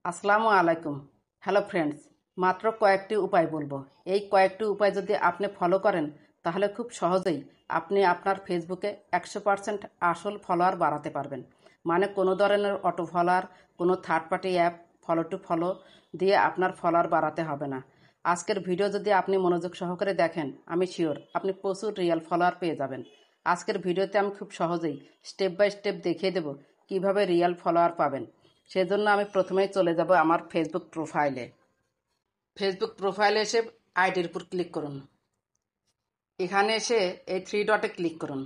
আসসালামু আলাইকুম। Hello friends, মাত্র কয়েকটি উপায় বলবো। এই কয়েকটি উপায় যদি আপনি ফলো করেন তাহলে খুব সহজেই আপনি আপনার ফেসবুকে 100% আসল ফলোয়ার বাড়াতে পারবেন। মানে কোনো ধরনের অটো ফলোয়ার, কোনো third party app follow to follow দিয়ে আপনার ফলোয়ার বাড়াতে হবে না। আজকের ভিডিও যদি আপনি মনোযোগ সহকারে দেখেন, আমি শিওর আপনি প্রচুর রিয়েল ফলোয়ার পেয়ে যাবেন। আজকের ভিডিওতে আমি খুব সহজেই স্টেপ বাই স্টেপ দেখিয়ে দেব কিভাবে রিয়েল ফলোয়ার পাবেন। সেজন্য আমি প্রথমেই চলে যাব আমার ফেসবুক প্রোফাইলে। ফেসবুক প্রোফাইলে এসে আইডির উপর ক্লিক করুন। এখানে এসে এই থ্রি ডটে ক্লিক করুন।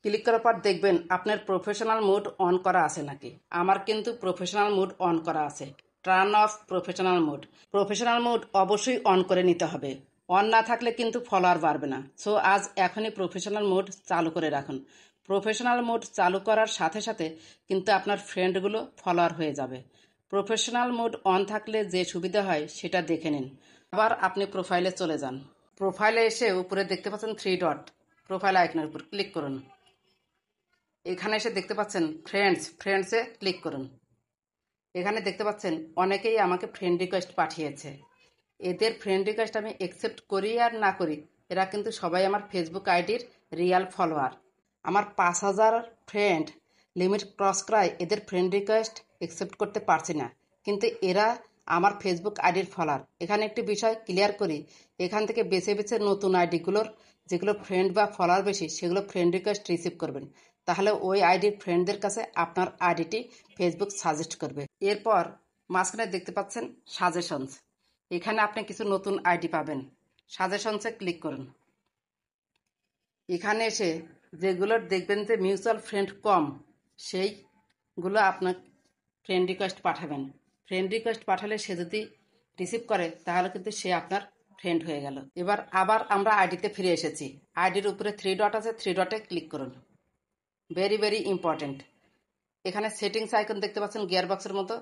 ক্লিক করার পর দেখবেন আপনার প্রফেশনাল মোড অন করা আছে নাকি। আমার কিন্তু প্রফেশনাল মোড অন করা আছে। Turn off professional mode. Professional mode অবশ্যই অন করে নিতে হবে। অন না থাকলে কিন্তু ফলোয়ার বাড়বে না। সো আজ এখনই প্রফেশনাল মোড চালু করে রাখুন। প্রফেশনাল মোড চালু করার সাথে সাথে কিন্তু আপনার ফ্রেন্ডগুলো ফলোয়ার হয়ে যাবে। প্রফেশনাল মোড অন থাকলে যে সুবিধা হয় সেটা দেখে নিন। আবার আপনি প্রোফাইলে চলে যান। প্রোফাইলে এসে উপরে দেখতে পাচ্ছেন থ্রি ডট, প্রোফাইল আইকনের উপর ক্লিক করুন। এখানে এসে দেখতে পাচ্ছেন ফ্রেন্ডসে ক্লিক করুন। এখানে দেখতে পাচ্ছেন অনেকেই আমাকে ফ্রেন্ড রিকোয়েস্ট পাঠিয়েছে। এদের ফ্রেন্ড রিকোয়েস্ট আমি অ্যাকসেপ্ট করি আর না করি, এরা কিন্তু সবাই আমার ফেসবুক আইডির রিয়াল ফলোয়ার। আমার 5,000 ফ্রেন্ড লিমিট ক্রস করায় এদের ফ্রেন্ড রিকোয়েস্ট অ্যাকসেপ্ট করতে পারছি না, কিন্তু এরা আমার ফেসবুক আইডির ফলোয়ার। এখানে একটি বিষয় ক্লিয়ার করি, এখান থেকে বেছে বেছে নতুন আইডিগুলোর যেগুলো ফ্রেন্ড বা ফলোয়ার বেশি সেগুলো ফ্রেন্ড রিকোয়েস্ট রিসিভ করবেন। তাহলে ওই আইডির ফ্রেন্ডদের কাছে আপনার আইডিটি ফেসবুক সাজেস্ট করবে। এরপর মাঝখানে দেখতে পাচ্ছেন সাজেশনস। এখানে আপনি কিছু নতুন আইডি পাবেন। সাজেশনসে ক্লিক করুন। এখানে এসে যেগুলোর দেখবেন যে মিউচুয়াল ফ্রেন্ড কম, সেইগুলো আপনার ফ্রেন্ড রিকোয়েস্ট পাঠাবেন। ফ্রেন্ড রিকোয়েস্ট পাঠালে সে যদি রিসিভ করে তাহলে কিন্তু সে আপনার ফ্রেন্ড হয়ে গেল। এবার আবার আমরা আইডিতে ফিরে এসেছি। আইডির উপরে থ্রি ডট আছে, থ্রি ডটে ক্লিক করুন। Very very important. এখানে সেটিংস আইকন দেখতে পাচ্ছেন গিয়ার বক্সের মতো,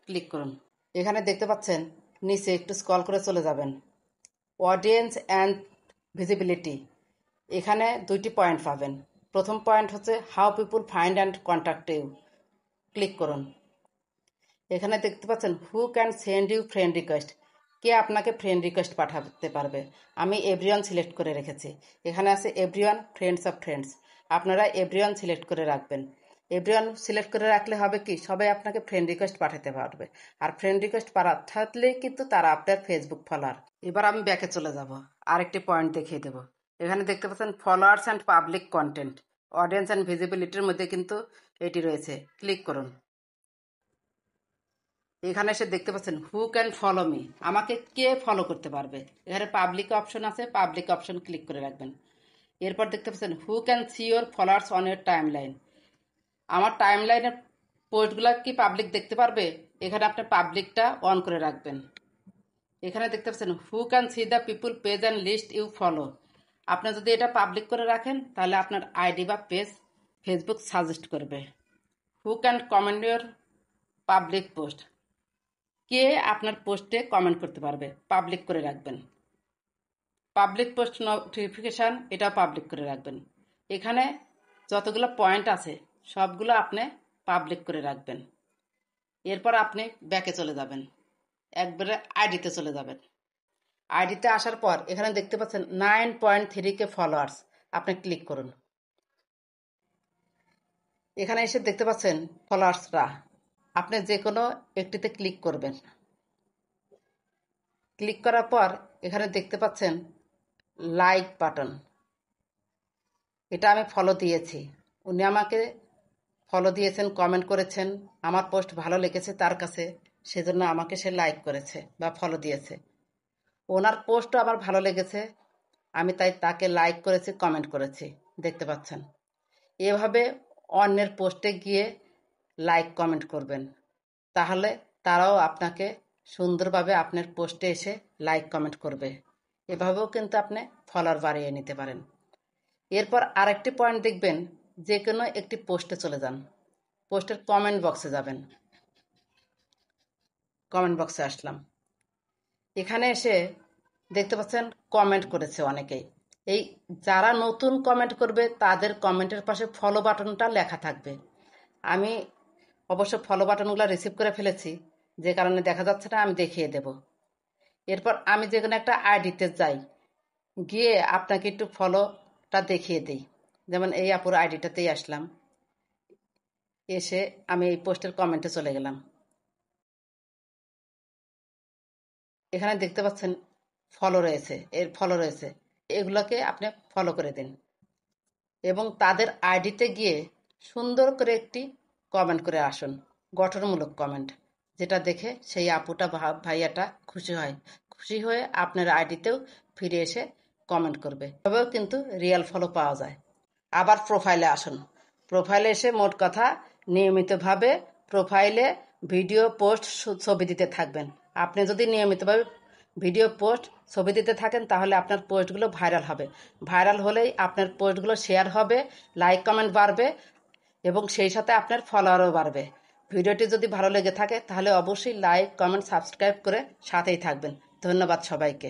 ক্লিক করুন। এখানে দেখতে পাচ্ছেন নিচে একটু স্ক্রল করে চলে যাবেন। অডিয়েন্স অ্যান্ড ভিজিবিলিটি, এখানে দুইটি পয়েন্ট পাবেন। প্রথম পয়েন্ট হচ্ছে how people find and contact you, click করুন। এখানে দেখতে পাচ্ছেন who can send you friend request, কে আপনাকে ফ্রেন্ড রিকোয়েস্ট পাঠাতে পারবে। আমি এভরিওয়ান সিলেক্ট করে রেখেছি। এখানে আছে এভরিওয়ান, ফ্রেন্ডস অফ ফ্রেন্ডস। আপনারা এভরিওয়ান সিলেক্ট করে রাখবেন। এভরিওয়ান সিলেক্ট করে রাখলে হবে কি, সবাই আপনাকে ফ্রেন্ড রিকোয়েস্ট পাঠাতে পারবে। আর ফ্রেন্ড রিকোয়েস্ট পাঠালেই কিন্তু তারা আপনার ফেসবুক ফলোয়ার। এবার আমি ব্যাকে চলে যাব, আরেকটি পয়েন্ট দেখিয়ে দেবো। এখানে দেখতে পাচ্ছেন followers and public content, audience and ভিজিবিলিটির মধ্যে কিন্তু এটি রয়েছে, ক্লিক করুন। এখানে এসে দেখতে পাচ্ছেন হু ক্যান ফলো মি, আমাকে কে ফলো করতে পারবে। এখানে পাবলিক অপশন আছে, পাবলিক অপশন ক্লিক করে রাখবেন। এরপর দেখতে পাচ্ছেন who can see your followers on your time line, আমার টাইম লাইনের পোস্টগুলো কি পাবলিক দেখতে পারবে। এখানে আপনি পাবলিকটা অন করে রাখবেন। এখানে দেখতে পাচ্ছেন who can see the people page and list you follow, আপনি যদি এটা পাবলিক করে রাখেন তাহলে আপনার আইডি বা পেজ ফেসবুক সাজেস্ট করবে। Who can comment your public post, কে আপনার পোস্টে কমেন্ট করতে পারবে, পাবলিক করে রাখবেন। পাবলিক পোস্ট নোটিফিকেশান, এটাও পাবলিক করে রাখবেন। এখানে যতগুলো পয়েন্ট আছে সবগুলো আপনি পাবলিক করে রাখবেন। এরপর আপনি ব্যাকে চলে যাবেন, একবারে আইডিতে চলে যাবেন। আইডিতে আসার পর এখানে দেখতে পাচ্ছেন 9.3K ফলোয়ার্স, আপনি ক্লিক করুন। এখানে এসে দেখতে পাচ্ছেন ফলোয়ার্সরা, আপনি যে কোনো একটিতে ক্লিক করবেন। ক্লিক করার পর এখানে দেখতে পাচ্ছেন লাইক বাটন, এটা আমি ফলো দিয়েছি। উনি আমাকে ফলো দিয়েছেন, কমেন্ট করেছেন, আমার পোস্ট ভালো লেগেছে তার কাছে, সেজন্য আমাকে সে লাইক করেছে বা ফলো দিয়েছে। ওনার পোস্টও আমার ভালো লেগেছে, আমি তাই তাকে লাইক করেছি, কমেন্ট করেছি, দেখতে পাচ্ছেন। এভাবে অন্যের পোস্টে গিয়ে লাইক কমেন্ট করবেন, তাহলে তারাও আপনাকে সুন্দরভাবে আপনার পোস্টে এসে লাইক কমেন্ট করবে। এভাবেও কিন্তু আপনি ফলোয়ার বাড়িয়ে নিতে পারেন। এরপর আরেকটি পয়েন্ট দেখবেন, যে কোনো একটি পোস্টে চলে যান, পোস্টের কমেন্ট বক্সে যাবেন। কমেন্ট বক্সে আসলাম। এখানে এসে দেখতে পাচ্ছেন কমেন্ট করেছে অনেকেই। এই যারা নতুন কমেন্ট করবে তাদের কমেন্টের পাশে ফলো বাটনটা লেখা থাকবে। আমি অবশ্য ফলো বাটনগুলো রিসিভ করে ফেলেছি, যে কারণে দেখা যাচ্ছে না, আমি দেখিয়ে দেব। এরপর আমি যে কোনো একটা আইডিতে যাই, গিয়ে আপনাকে একটু ফলোটা দেখিয়ে দিই। যেমন এই আপুর আইডিটাতেই আসলাম, এসে আমি এই পোস্টের কমেন্টে চলে গেলাম। এখানে দেখতে পাচ্ছেন ফলো রয়েছে, এগুলোকে আপনি ফলো করে দিন এবং তাদের আইডিতে গিয়ে সুন্দর করে একটি কমেন্ট করে আসুন, গঠনমূলক কমেন্ট, যেটা দেখে সেই আপুটা ভাইয়াটা খুশি হয়ে আপনার আইডিতেও ফিরে এসে কমেন্ট করবে। তবেও কিন্তু রিয়েল ফলো পাওয়া যায়। আবার প্রোফাইলে আসুন। প্রোফাইলে এসে মোট কথা নিয়মিতভাবে প্রোফাইলে ভিডিও পোস্ট ছবি দিতে থাকবেন। আপনি যদি নিয়মিতভাবে ভিডিও পোস্ট ছবি দিতে থাকেন তাহলে আপনার পোস্টগুলো ভাইরাল হবে। ভাইরাল হলেই আপনার পোস্টগুলো শেয়ার হবে, লাইক কমেন্ট বাড়বে এবং সেই সাথে আপনার ফলোয়ারও বাড়বে। ভিডিওটি যদি ভালো লেগে থাকে তাহলে অবশ্যই লাইক কমেন্ট সাবস্ক্রাইব করে সাথেই থাকবেন। ধন্যবাদ সবাইকে।